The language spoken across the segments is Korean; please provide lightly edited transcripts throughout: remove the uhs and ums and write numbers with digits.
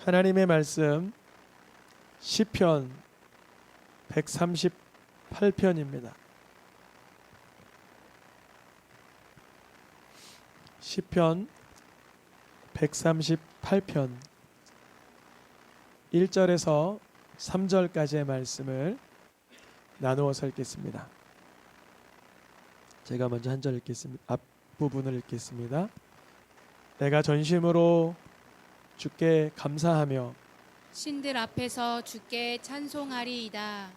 하나님의 말씀 시편 138편입니다. 시편 138편 1절에서 3절까지의 말씀을 나누어서 읽겠습니다. 제가 먼저 한 절 읽겠습니다. 앞부분을 읽겠습니다. 내가 전심으로 주께 감사하며 신들 앞에서 주께 찬송하리이다.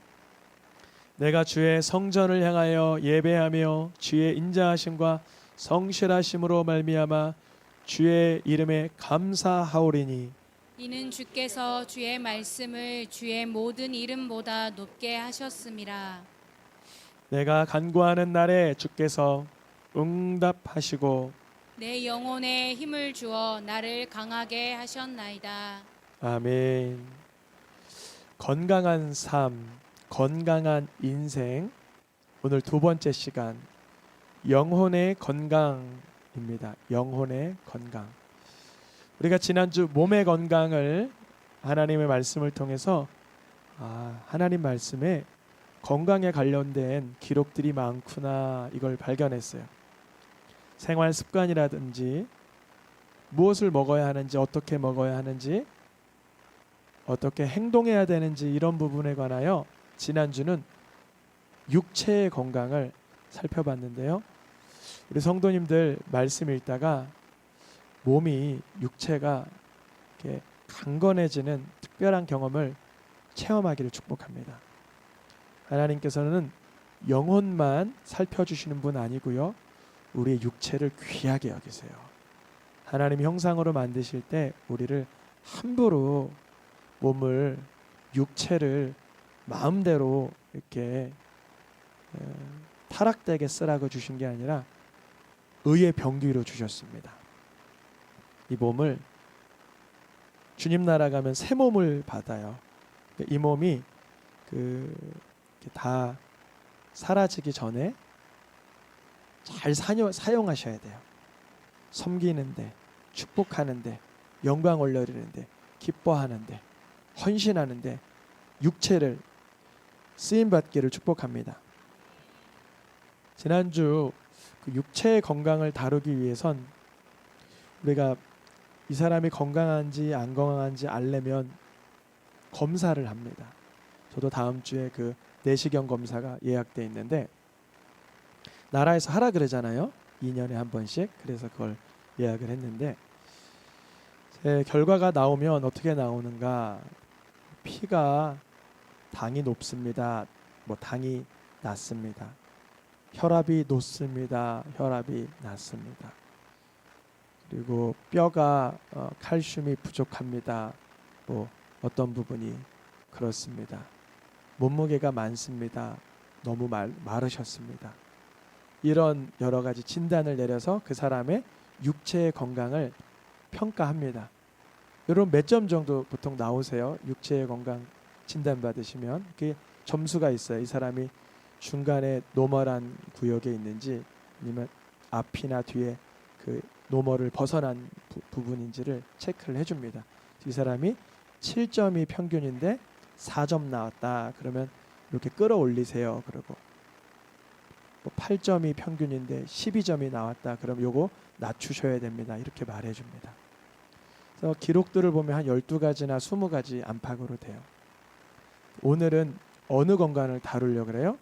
내가 주의 성전을 향하여 예배하며 주의 인자하심과 성실하심으로 말미암아 주의 이름에 감사하오리니 이는 주께서 주의 말씀을 주의 모든 이름보다 높게 하셨음이라. 내가 간구하는 날에 주께서 응답하시고 내 영혼에 힘을 주어 나를 강하게 하셨나이다. 아멘. 건강한 삶, 건강한 인생. 오늘 두 번째 시간 영혼의 건강입니다. 영혼의 건강. 우리가 지난주 몸의 건강을 하나님의 말씀을 통해서 하나님 말씀에 건강에 관련된 기록들이 많구나 이걸 발견했어요. 생활 습관이라든지 무엇을 먹어야 하는지 어떻게 먹어야 하는지 어떻게 행동해야 되는지 이런 부분에 관하여 지난주는 육체의 건강을 살펴봤는데요. 우리 성도님들 말씀 읽다가 몸이 육체가 이렇게 강건해지는 특별한 경험을 체험하기를 축복합니다. 하나님께서는 영혼만 살펴주시는 분 아니고요. 우리의 육체를 귀하게 여기세요. 하나님 형상으로 만드실 때 우리를 함부로 몸을 육체를 마음대로 이렇게 타락되게 쓰라고 주신 게 아니라 의의 병기로 주셨습니다. 이 몸을 주님 나라 가면 새 몸을 받아요. 이 몸이 다 사라지기 전에 잘 사용하셔야 돼요. 섬기는데, 축복하는데, 영광 올려드리는데, 기뻐하는데, 헌신하는데 육체를 쓰임받기를 축복합니다. 지난주 그 육체의 건강을 다루기 위해선 우리가 이 사람이 건강한지 안 건강한지 알려면 검사를 합니다. 저도 다음 주에 그 내시경 검사가 예약돼 있는데 나라에서 하라 그러잖아요. 2년에 한 번씩. 그래서 그걸 예약을 했는데 제 결과가 나오면 어떻게 나오는가? 피가 당이 높습니다. 당이 낮습니다. 혈압이 높습니다. 혈압이 낮습니다. 그리고 뼈가 칼슘이 부족합니다. 어떤 부분이 그렇습니다. 몸무게가 많습니다. 너무 마르셨습니다. 이런 여러 가지 진단을 내려서 그 사람의 육체의 건강을 평가합니다. 여러분 몇 점 정도 보통 나오세요? 육체의 건강 진단 받으시면 그게 점수가 있어요. 이 사람이 중간에 노멀한 구역에 있는지 아니면 앞이나 뒤에 그 노멀을 벗어난 부분인지를 체크를 해줍니다. 이 사람이 7점이 평균인데 4점 나왔다. 그러면 이렇게 끌어올리세요. 그리고 8점이 평균인데 12점이 나왔다. 그럼 요거 낮추셔야 됩니다. 이렇게 말해줍니다. 그래서 기록들을 보면 한 12가지나 20가지 안팎으로 돼요. 오늘은 어느 건강을 다루려고 그래요?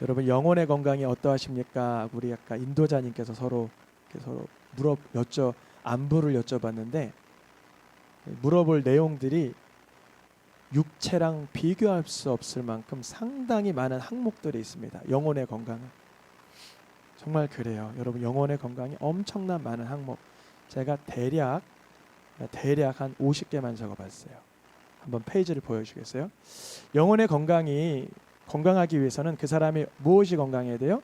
여러분 영혼의 건강이 어떠하십니까? 우리 아까 인도자님께서 서로 안부를 여쭤봤는데 물어볼 내용들이 육체랑 비교할 수 없을 만큼 상당히 많은 항목들이 있습니다. 영혼의 건강은 정말 그래요. 여러분 영혼의 건강이 엄청난 많은 항목. 제가 대략 한 50개만 적어봤어요. 한번 페이지를 보여주겠어요? 영혼의 건강이 건강하기 위해서는 그 사람이 무엇이 건강해야 돼요?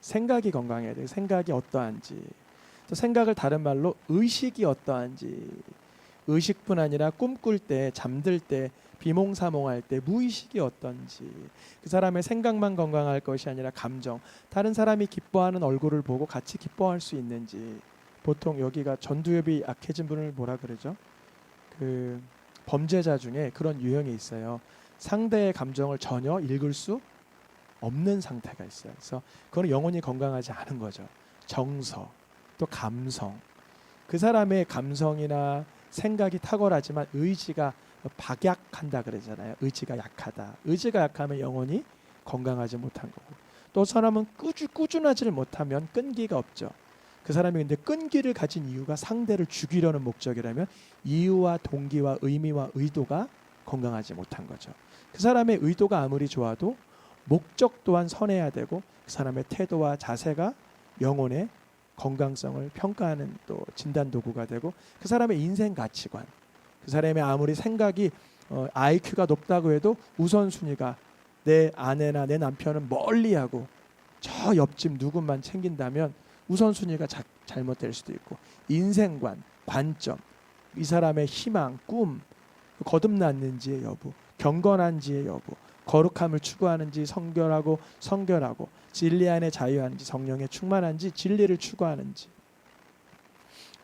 생각이 건강해야 돼요. 생각이 어떠한지. 또 생각을 다른 말로 의식이 어떠한지. 의식뿐 아니라 꿈꿀 때, 잠들 때, 비몽사몽할 때 무의식이 어떤지. 그 사람의 생각만 건강할 것이 아니라 감정. 다른 사람이 기뻐하는 얼굴을 보고 같이 기뻐할 수 있는지. 보통 여기가 전두엽이 약해진 분을 뭐라 그러죠? 그 범죄자 중에 그런 유형이 있어요. 상대의 감정을 전혀 읽을 수 없는 상태가 있어요. 그래서 그건 영혼이 건강하지 않은 거죠. 정서, 또 감성. 그 사람의 감성이나 생각이 탁월하지만 의지가 박약한다 그러잖아요. 의지가 약하다. 의지가 약하면 영혼이 건강하지 못한 거고. 또 사람은 꾸준하지를 못하면 끈기가 없죠. 그 사람이 근데 끈기를 가진 이유가 상대를 죽이려는 목적이라면 이유와 동기와 의미와 의도가 건강하지 못한 거죠. 그 사람의 의도가 아무리 좋아도 목적 또한 선해야 되고 그 사람의 태도와 자세가 영혼의 건강성을 평가하는 또 진단 도구가 되고 그 사람의 인생 가치관, 그 사람의 아무리 생각이 IQ가 높다고 해도 우선순위가 내 아내나 내 남편은 멀리하고 저 옆집 누군만 챙긴다면 우선순위가 잘못될 수도 있고 인생관, 관점, 이 사람의 희망, 꿈, 거듭났는지의 여부, 경건한지의 여부, 거룩함을 추구하는지 성결하고 진리 안에 자유하는지 성령에 충만한지 진리를 추구하는지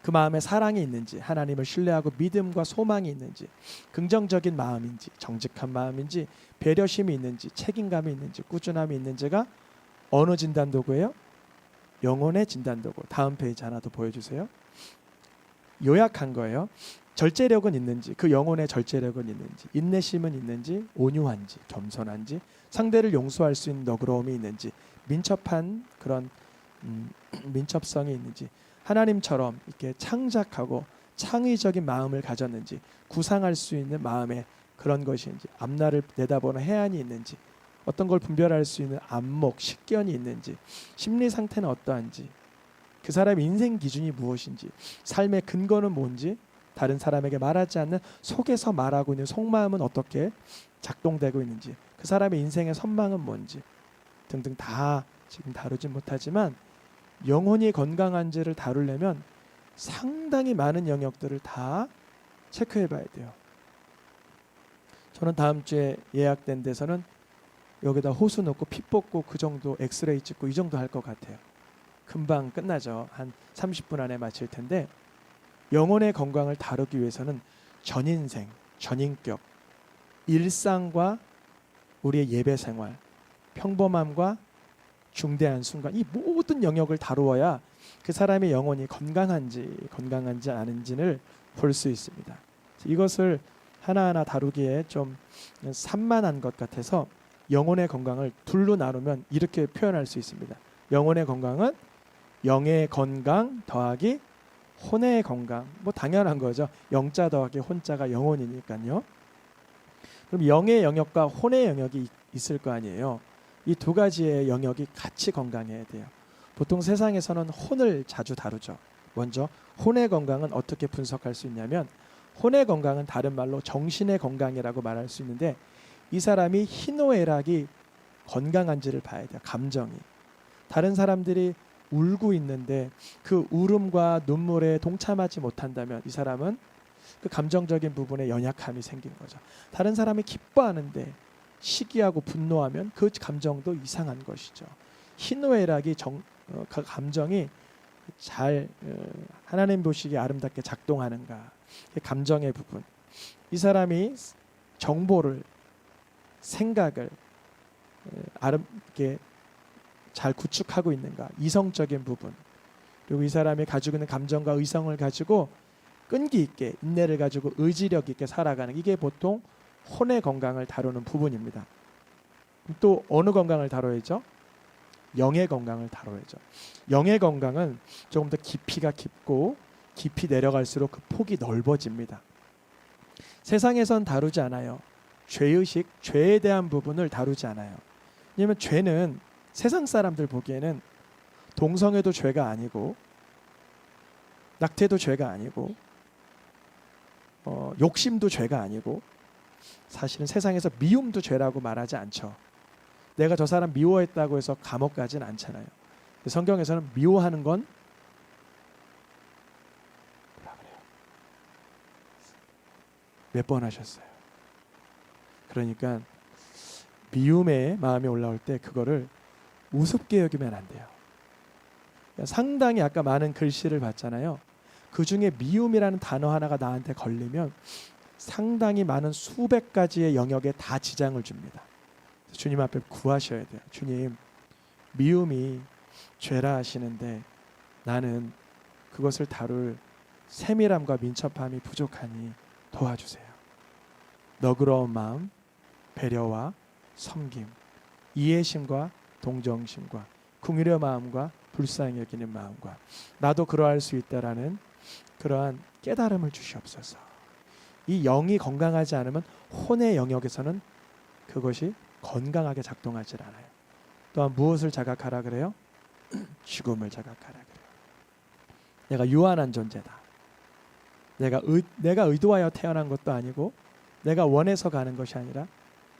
그 마음에 사랑이 있는지 하나님을 신뢰하고 믿음과 소망이 있는지 긍정적인 마음인지 정직한 마음인지 배려심이 있는지 책임감이 있는지 꾸준함이 있는지가 어느 진단 도구예요? 영혼의 진단 도구. 다음 페이지 하나 더 보여주세요. 요약한 거예요. 절제력은 있는지 그 영혼의 절제력은 있는지 인내심은 있는지 온유한지 겸손한지 상대를 용서할 수 있는 너그러움이 있는지 민첩한 그런 민첩성이 있는지 하나님처럼 이렇게 창작하고 창의적인 마음을 가졌는지 구상할 수 있는 마음의 그런 것인지 앞날을 내다보는 해안이 있는지 어떤 걸 분별할 수 있는 안목, 식견이 있는지 심리 상태는 어떠한지 그 사람의 인생 기준이 무엇인지 삶의 근거는 뭔지 다른 사람에게 말하지 않는 속에서 말하고 있는 속마음은 어떻게 작동되고 있는지 그 사람의 인생의 선망은 뭔지 등등 다 지금 다루지 못하지만 영혼이 건강한지를 다루려면 상당히 많은 영역들을 다 체크해 봐야 돼요. 저는 다음 주에 예약된 데서는 여기다 호수 넣고 피 뽑고 그 정도 엑스레이 찍고 이 정도 할 것 같아요. 금방 끝나죠. 한 30분 안에 마칠 텐데 영혼의 건강을 다루기 위해서는 전인생, 전인격, 일상과 우리의 예배 생활, 평범함과 중대한 순간 이 모든 영역을 다루어야 그 사람의 영혼이 건강한지 아닌지를 볼 수 있습니다. 이것을 하나하나 다루기에 좀 산만한 것 같아서 영혼의 건강을 둘로 나누면 이렇게 표현할 수 있습니다. 영혼의 건강은 영의 건강 더하기 혼의 건강. 뭐 당연한 거죠. 영자 더하기 혼자가 영혼이니까요. 그럼 영의 영역과 혼의 영역이 있을 거 아니에요. 이 두 가지의 영역이 같이 건강해야 돼요. 보통 세상에서는 혼을 자주 다루죠. 먼저 혼의 건강은 어떻게 분석할 수 있냐면 혼의 건강은 다른 말로 정신의 건강이라고 말할 수 있는데 이 사람이 희노애락이 건강한지를 봐야 돼요. 감정이. 다른 사람들이 울고 있는데 그 울음과 눈물에 동참하지 못한다면 이 사람은 그 감정적인 부분에 연약함이 생긴 거죠. 다른 사람이 기뻐하는데 시기하고 분노하면 그 감정도 이상한 것이죠. 희노애락이 그 감정이 잘 하나님 보시기에 아름답게 작동하는가. 감정의 부분. 이 사람이 정보를 생각을 아름답게 잘 구축하고 있는가. 이성적인 부분. 그리고 이 사람이 가지고 있는 감정과 의성을 가지고 끈기 있게 인내를 가지고 의지력 있게 살아가는 이게 보통 혼의 건강을 다루는 부분입니다. 또 어느 건강을 다뤄야죠? 영의 건강을 다뤄야죠. 영의 건강은 조금 더 깊이가 깊고 깊이 내려갈수록 그 폭이 넓어집니다. 세상에선 다루지 않아요. 죄의식, 죄에 대한 부분을 다루지 않아요. 왜냐하면 죄는 세상 사람들 보기에는 동성애도 죄가 아니고 낙태도 죄가 아니고 욕심도 죄가 아니고 사실은 세상에서 미움도 죄라고 말하지 않죠. 내가 저 사람 미워했다고 해서 감옥 가진 않잖아요. 성경에서는 미워하는 건 뭐라 그래요? 몇 번 하셨어요? 그러니까 미움의 마음이 올라올 때 그거를 우습게 여기면 안 돼요. 상당히 아까 많은 글씨를 봤잖아요. 그 중에 미움이라는 단어 하나가 나한테 걸리면 상당히 많은 수백 가지의 영역에 다 지장을 줍니다. 주님 앞에 구하셔야 돼요. 주님, 미움이 죄라 하시는데 나는 그것을 다룰 세밀함과 민첩함이 부족하니 도와주세요. 너그러운 마음, 배려와 섬김, 이해심과 동정심과 긍휼의 마음과 불쌍히 여기는 마음과 나도 그러할 수 있다라는 그러한 깨달음을 주시옵소서. 이 영이 건강하지 않으면 혼의 영역에서는 그것이 건강하게 작동하지 않아요. 또한 무엇을 자각하라 그래요? 죽음을 자각하라 그래요. 내가 유한한 존재다. 내가 의도하여 태어난 것도 아니고 내가 원해서 가는 것이 아니라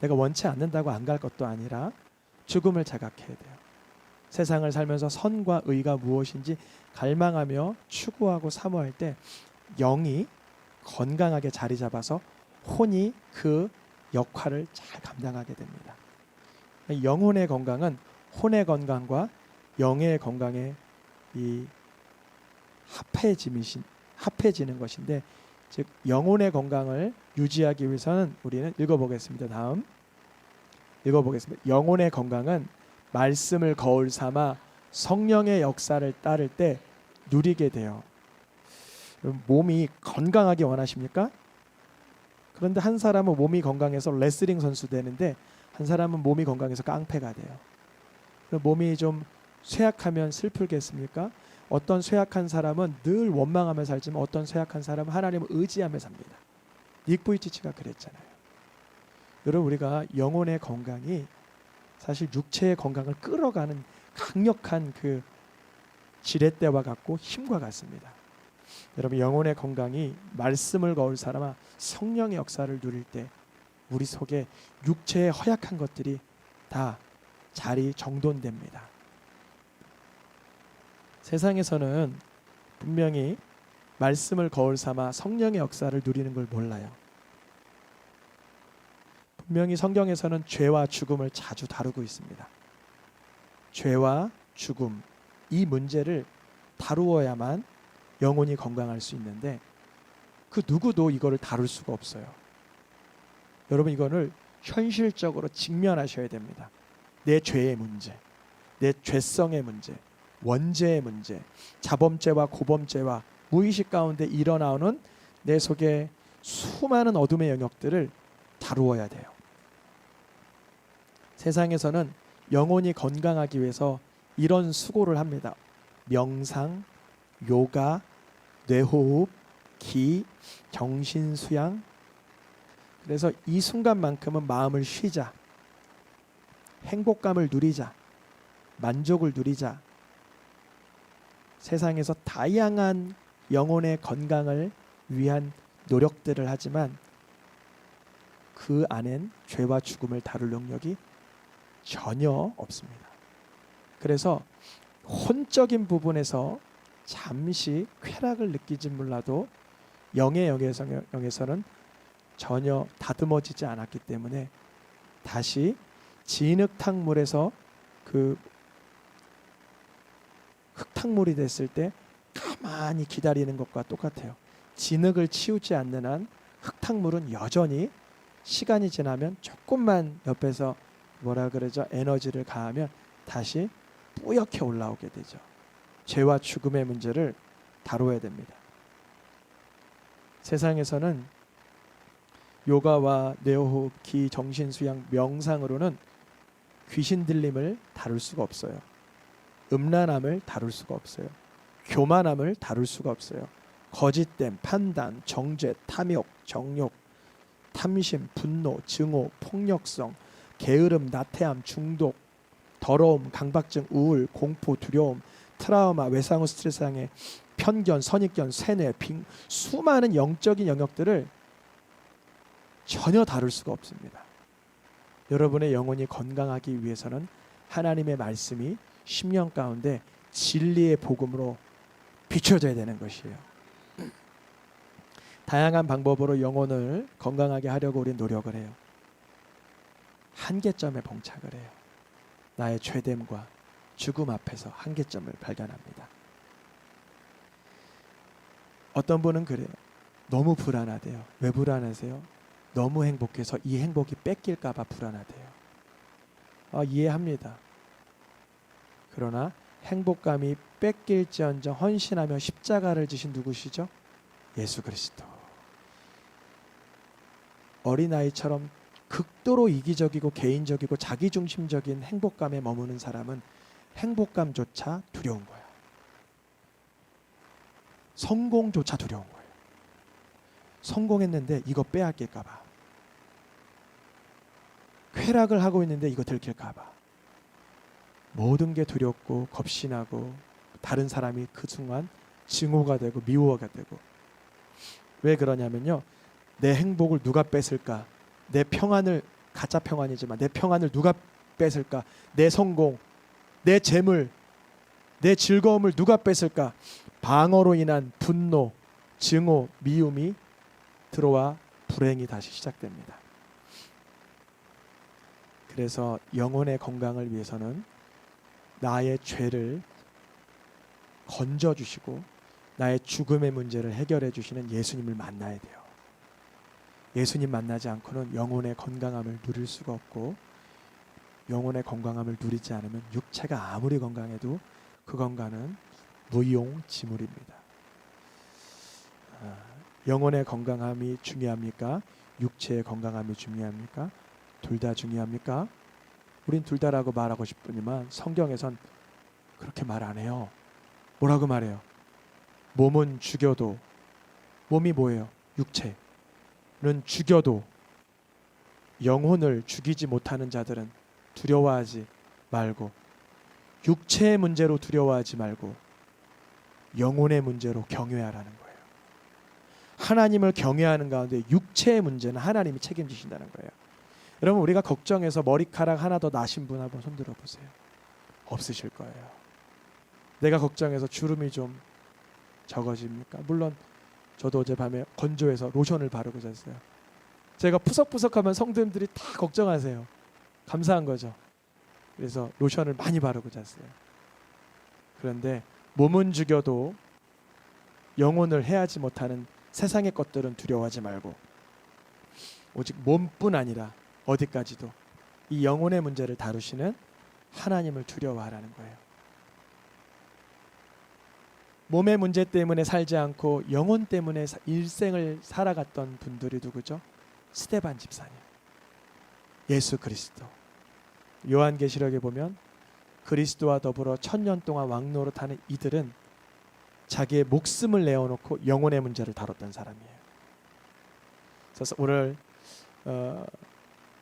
내가 원치 않는다고 안 갈 것도 아니라 죽음을 자각해야 돼요. 세상을 살면서 선과 의가 무엇인지 갈망하며 추구하고 사모할 때 영이 건강하게 자리 잡아서 혼이 그 역할을 잘 감당하게 됩니다. 영혼의 건강은 혼의 건강과 영의 건강의 이 합해지는 것인데, 즉 영혼의 건강을 유지하기 위해서는 우리는 읽어보겠습니다. 다음 읽어보겠습니다. 영혼의 건강은 말씀을 거울 삼아 성령의 역사를 따를 때 누리게 돼요. 몸이 건강하게 원하십니까? 그런데 한 사람은 몸이 건강해서 레슬링 선수 되는데 한 사람은 몸이 건강해서 깡패가 돼요. 몸이 좀 쇠약하면 슬프겠습니까? 어떤 쇠약한 사람은 늘 원망하며 살지만 어떤 쇠약한 사람은 하나님을 의지하며 삽니다. 닉 부이치치가 그랬잖아요. 여러분, 우리가 영혼의 건강이 사실 육체의 건강을 끌어가는 강력한 그 지렛대와 같고 힘과 같습니다. 여러분, 영혼의 건강이 말씀을 거울 삼아 성령의 역사를 누릴 때 우리 속에 육체의 허약한 것들이 다 자리 정돈됩니다. 세상에서는 분명히 말씀을 거울 삼아 성령의 역사를 누리는 걸 몰라요. 분명히 성경에서는 죄와 죽음을 자주 다루고 있습니다. 죄와 죽음, 이 문제를 다루어야만 영혼이 건강할 수 있는데 그 누구도 이거를 다룰 수가 없어요. 여러분, 이거를 현실적으로 직면하셔야 됩니다. 내 죄의 문제, 내 죄성의 문제, 원죄의 문제, 자범죄와 고범죄와 무의식 가운데 일어나오는 내 속에 수많은 어둠의 영역들을 다루어야 돼요. 세상에서는 영혼이 건강하기 위해서 이런 수고를 합니다. 명상, 요가, 뇌호흡, 기, 정신수양. 그래서 이 순간만큼은 마음을 쉬자, 행복감을 누리자, 만족을 누리자. 세상에서 다양한 영혼의 건강을 위한 노력들을 하지만 그 안엔 죄와 죽음을 다룰 능력이 전혀 없습니다. 그래서 혼적인 부분에서 잠시 쾌락을 느끼지 몰라도 영의 영에서는 전혀 다듬어지지 않았기 때문에 다시 진흙탕물에서 그 흙탕물이 됐을 때 가만히 기다리는 것과 똑같아요. 진흙을 치우지 않는 한 흙탕물은 여전히 시간이 지나면 조금만 옆에서 뭐라 그러죠? 에너지를 가하면 다시 뿌옇게 올라오게 되죠. 죄와 죽음의 문제를 다뤄야 됩니다. 세상에서는 요가와 뇌호흡, 기, 정신수양, 명상으로는 귀신 들림을 다룰 수가 없어요. 음란함을 다룰 수가 없어요. 교만함을 다룰 수가 없어요. 거짓됨, 판단, 정죄, 탐욕, 정욕, 탐심, 분노, 증오, 폭력성, 게으름, 나태함, 중독, 더러움, 강박증, 우울, 공포, 두려움, 트라우마, 외상후 스트레스 장애, 편견, 선입견, 세뇌, 수많은 영적인 영역들을 전혀 다룰 수가 없습니다. 여러분의 영혼이 건강하기 위해서는 하나님의 말씀이 심령 가운데 진리의 복음으로 비춰져야 되는 것이에요. 다양한 방법으로 영혼을 건강하게 하려고 우리는 노력을 해요. 한계점에 봉착을 해요. 나의 죄됨과 죽음 앞에서 한계점을 발견합니다. 어떤 분은 그래요. 너무 불안하대요. 왜 불안하세요? 너무 행복해서 이 행복이 뺏길까 봐 불안하대요. 이해합니다. 그러나 행복감이 뺏길지언정 헌신하며 십자가를 지신 누구시죠? 예수 그리스도. 어린아이처럼 극도로 이기적이고 개인적이고 자기중심적인 행복감에 머무는 사람은 행복감조차 두려운 거야. 성공조차 두려운 거예요. 성공했는데 이거 빼앗길까 봐. 쾌락을 하고 있는데 이거 들킬까 봐. 모든 게 두렵고 겁신하고 다른 사람이 그 순간 증오가 되고 미워가 되고. 왜 그러냐면요. 내 행복을 누가 뺏을까? 내 평안을, 가짜 평안이지만 내 평안을 누가 뺏을까? 내 성공, 내 재물, 내 즐거움을 누가 뺏을까? 방어로 인한 분노, 증오, 미움이 들어와 불행이 다시 시작됩니다. 그래서 영혼의 건강을 위해서는 나의 죄를 건져주시고 나의 죽음의 문제를 해결해 주시는 예수님을 만나야 돼요. 예수님 만나지 않고는 영혼의 건강함을 누릴 수가 없고, 영혼의 건강함을 누리지 않으면 육체가 아무리 건강해도 그 건강은 무용지물입니다. 영혼의 건강함이 중요합니까? 육체의 건강함이 중요합니까? 둘 다 중요합니까? 우린 둘 다라고 말하고 싶으지만 성경에선 그렇게 말 안 해요. 뭐라고 말해요? 몸은 죽여도, 몸이 뭐예요? 육체는 죽여도 영혼을 죽이지 못하는 자들은 두려워하지 말고, 육체의 문제로 두려워하지 말고 영혼의 문제로 경외하라는 거예요. 하나님을 경외하는 가운데 육체의 문제는 하나님이 책임지신다는 거예요. 여러분, 우리가 걱정해서 머리카락 하나 더 나신 분 한번 손 들어보세요. 없으실 거예요. 내가 걱정해서 주름이 좀 적어집니까? 물론 저도 어젯밤에 건조해서 로션을 바르고 잤어요. 제가 푸석푸석하면 성도님들이 다 걱정하세요. 감사한 거죠. 그래서 로션을 많이 바르고 잤어요. 그런데 몸은 죽여도 영혼을 해하지 못하는 세상의 것들은 두려워하지 말고, 오직 몸뿐 아니라 어디까지도 이 영혼의 문제를 다루시는 하나님을 두려워하라는 거예요. 몸의 문제 때문에 살지 않고 영혼 때문에 일생을 살아갔던 분들이 누구죠? 스데반 집사님, 예수 그리스도. 요한계시록에 보면 그리스도와 더불어 1000년 동안 왕노릇하는 이들은 자기의 목숨을 내어놓고 영혼의 문제를 다뤘던 사람이에요. 그래서 오늘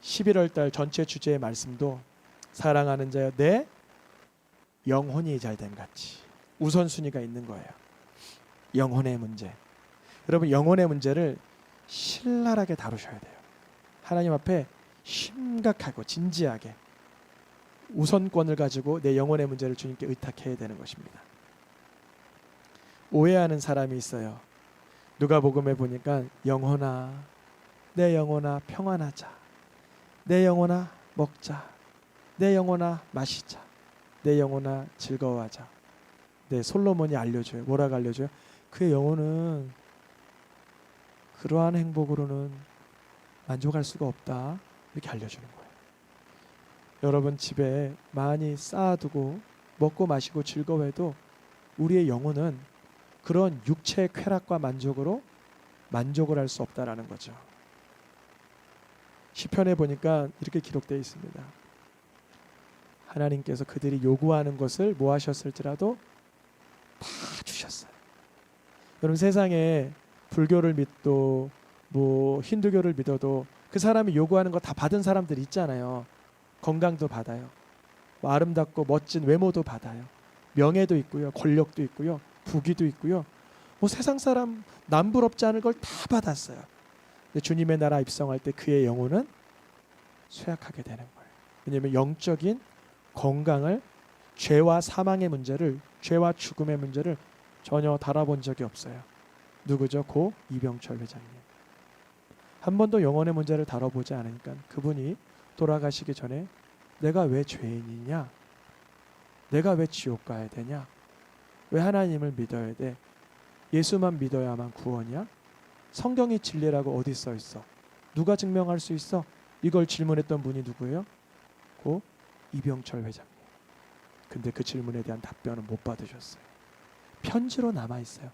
11월 달 전체 주제의 말씀도 사랑하는 자여 내 영혼이 잘됨 같이 우선순위가 있는 거예요. 영혼의 문제. 여러분, 영혼의 문제를 신랄하게 다루셔야 돼요. 하나님 앞에 심각하고 진지하게 우선권을 가지고 내 영혼의 문제를 주님께 의탁해야 되는 것입니다. 오해하는 사람이 있어요. 누가복음에 보니까 영혼아, 내 영혼아 평안하자, 내 영혼아 먹자, 내 영혼아 마시자, 내 영혼아 즐거워하자. 네, 솔로몬이 알려줘요. 뭐라고 알려줘요? 그의 영혼은 그러한 행복으로는 만족할 수가 없다, 이렇게 알려주는 거예요. 여러분, 집에 많이 쌓아두고 먹고 마시고 즐거워해도 우리의 영혼은 그런 육체의 쾌락과 만족으로 만족을 할 수 없다라는 거죠. 시편에 보니까 이렇게 기록되어 있습니다. 하나님께서 그들이 요구하는 것을 뭐 하셨을지라도 다 주셨어요. 여러분, 세상에 불교를 믿도 뭐 힌두교를 믿어도 그 사람이 요구하는 거 다 받은 사람들 있잖아요. 건강도 받아요. 뭐 아름답고 멋진 외모도 받아요. 명예도 있고요. 권력도 있고요. 부귀도 있고요. 뭐 세상 사람 남부럽지 않을 걸 다 받았어요. 근데 주님의 나라 입성할 때 그의 영혼은 쇠약하게 되는 거예요. 왜냐하면 영적인 건강을, 죄와 사망의 문제를, 죄와 죽음의 문제를 전혀 다뤄본 적이 없어요. 누구죠? 고 이병철 회장님. 한 번도 영혼의 문제를 다뤄보지 않으니까 그분이 돌아가시기 전에 내가 왜 죄인이냐? 내가 왜 지옥 가야 되냐? 왜 하나님을 믿어야 돼? 예수만 믿어야만 구원이야? 성경이 진리라고 어디 써 있어? 누가 증명할 수 있어? 이걸 질문했던 분이 누구예요? 고 이병철 회장님. 근데 그 질문에 대한 답변은 못 받으셨어요. 편지로 남아 있어요.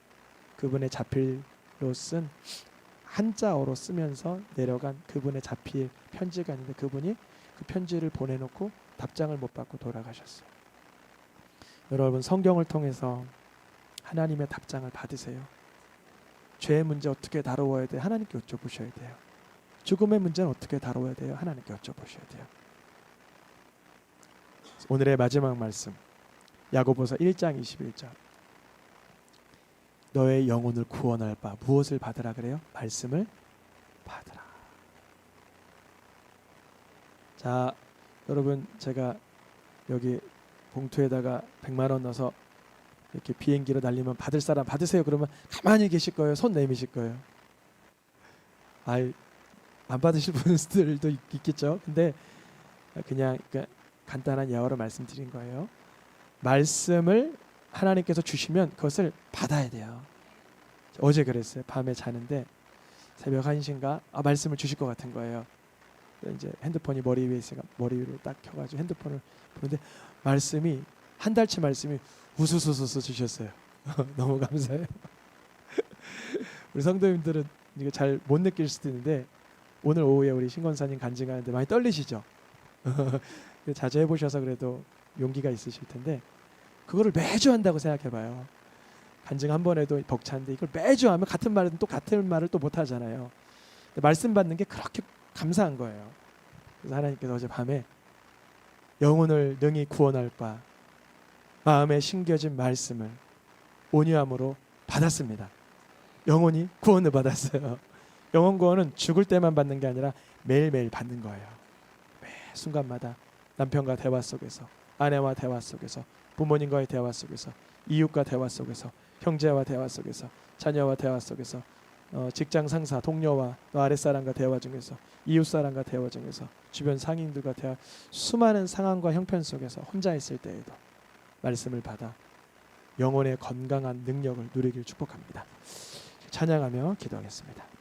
그분의 자필로 쓴 한자어로 쓰면서 내려간 그분의 자필 편지가 있는데 그분이 그 편지를 보내놓고 답장을 못 받고 돌아가셨어요. 여러분, 성경을 통해서 하나님의 답장을 받으세요. 죄의 문제 어떻게 다루어야 돼? 하나님께 여쭤보셔야 돼요. 죽음의 문제는 어떻게 다루어야 돼요? 하나님께 여쭤보셔야 돼요. 오늘의 마지막 말씀, 야고보서 1장 21절. 너의 영혼을 구원할 바 무엇을 받으라 그래요? 말씀을 받으라. 자, 여러분, 제가 여기 봉투에다가 100만 원 넣어서 이렇게 비행기로 날리면 받을 사람 받으세요. 그러면 가만히 계실 거예요? 손 내미실 거예요? 안 받으실 분들도 있겠죠. 근데 그냥 간단한 예화로 말씀드린 거예요. 말씀을 하나님께서 주시면 그것을 받아야 돼요. 어제 그랬어요. 밤에 자는데 새벽 1시인가 말씀을 주실 것 같은 거예요. 이제 핸드폰이 머리 위에 있으니까 머리 위로 딱 켜가지고 핸드폰을 보는데 말씀이 한 달치 말씀이 우수수수수 주셨어요. 너무 감사해요. 우리 성도님들은 이거 잘 못 느낄 수도 있는데 오늘 오후에 우리 신권사님 간증하는데 많이 떨리시죠? 자주 해보셔서 그래도 용기가 있으실 텐데 그거를 매주 한다고 생각해봐요. 간증 한 번 해도 벅찬데 이걸 매주 하면 같은 말은 또 같은 말을 또 못 하잖아요. 말씀 받는 게 그렇게 감사한 거예요. 그래서 하나님께서 어제 밤에 영혼을 능히 구원할 바 마음에 심겨진 말씀을 온유함으로 받았습니다. 영혼이 구원을 받았어요. 영혼 구원은 죽을 때만 받는 게 아니라 매일매일 받는 거예요. 매 순간마다 남편과 대화 속에서, 아내와 대화 속에서, 부모님과의 대화 속에서, 이웃과 대화 속에서, 형제와 대화 속에서, 자녀와 대화 속에서, 직장 상사, 동료와 또 아랫사람과 대화 중에서, 이웃사람과 대화 중에서, 주변 상인들과 대화, 수많은 상황과 형편 속에서 혼자 있을 때에도 말씀을 받아 영혼의 건강한 능력을 누리길 축복합니다. 찬양하며 기도하겠습니다.